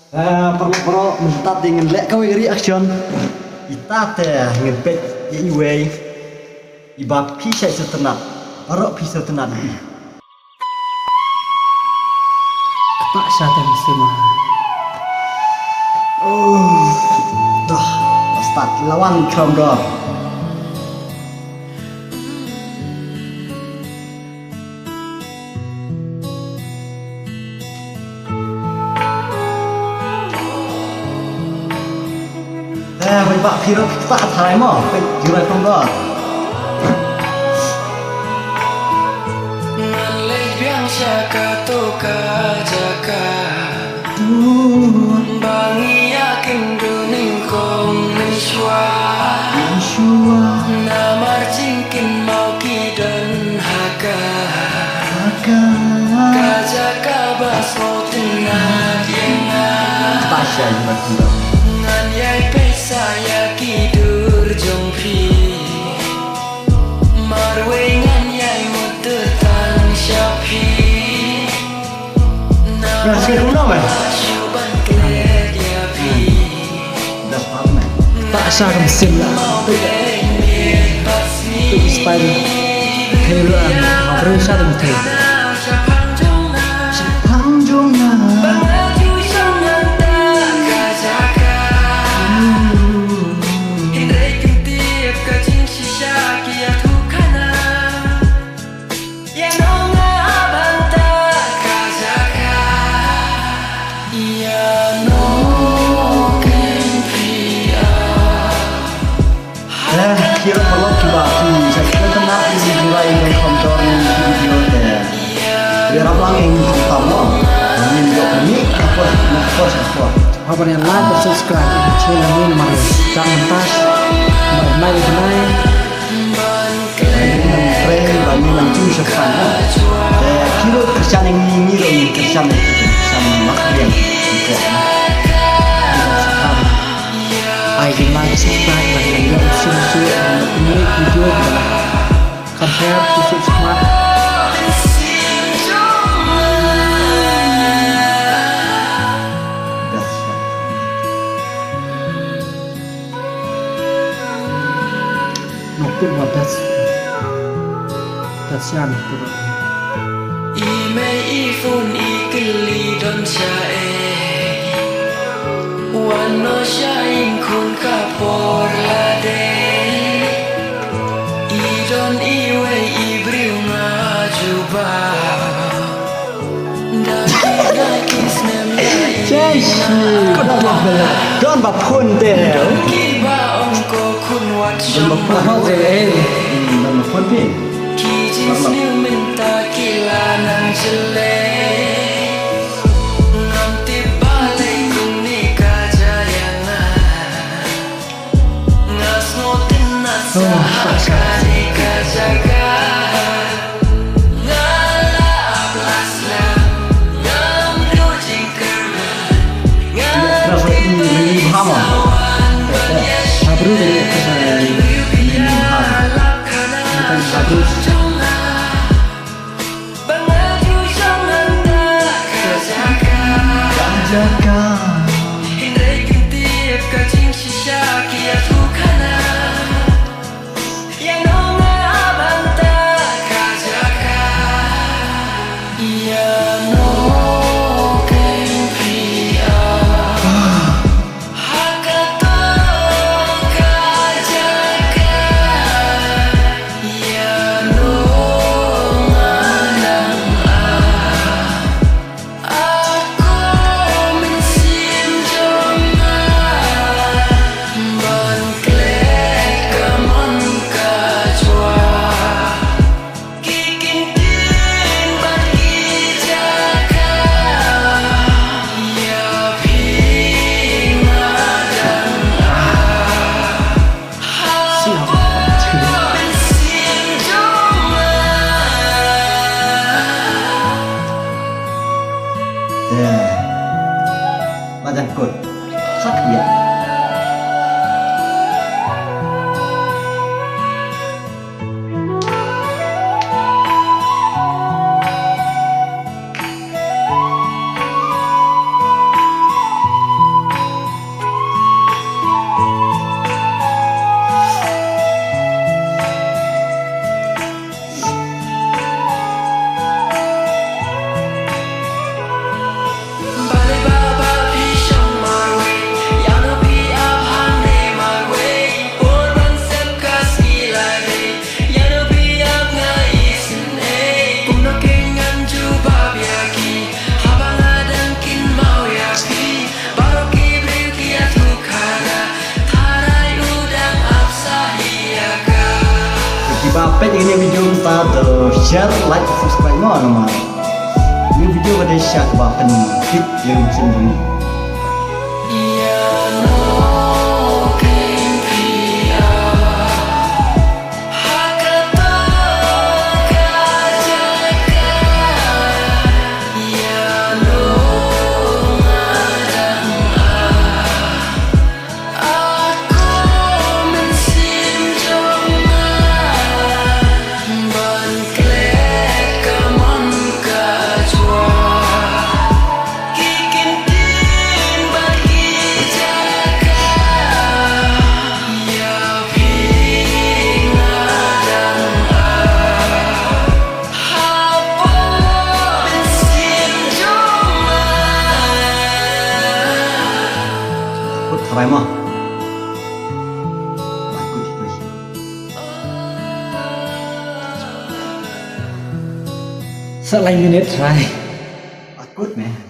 Perlu mentat dengan lek kau reaction. Itate ngepet iway. Ibab pisai setenat. Arok pisau tenat. Pak Syatan semua. Dah, start lawan kram dah. Bagi bak piro kita thay mo, jurai kram dah. Ngalek biang syaka toka jaka Bangi yakin duning kong mensyua Namar jingkin mau kidan haka Kajaka bas mau tenat yenga Tasya yang berkembang. Ngan yai pesa ya kidur jongpi Marwe ngan yai mutetan syapi Berhasil kuno man. Syuban klet ya pi Dah paham man. Pak Syatan semua. Itu spider. Keluar. Baru Syatan tu. Panjungnya. Kira kalau kita saya kira kena isi juga yang kontor video deh. Biar apa yang pertama, ini juga kami apa. Apa yang like dan subscribe channel ini mari. Jangan tas. Mari kenai. Tren bagi nanti sepan. Kira kerjaan yang ini kerjaan makhluk. I can like subscribe dan yang sungguh ini video adalah compare to subscribe. Noktur batas yang turun. Ime ifun ikeli don syae Wano syaing kun kapor lade Idon iwe ibriu ngajuba Daki snem Don bapun deh. Kiba ongko kun wat Don bapun deh. Don bapun deh. Kijin snem minta kilanan jelek Nganti balik kung ni kajayana Ngas ngotin nasa hakani kajaga Ngala ablas lang Ngam dujing kerman Kenapa ini hama? Sabru dari kesalahan. Bukan sabru. Jaga. Macam kot sakit. sampai dengan video kita share, like, subscribe nama. Ini video pada share bahkan fit yang cenderung. Apa emang? Aku diberi. Selain minute try. Akut meh.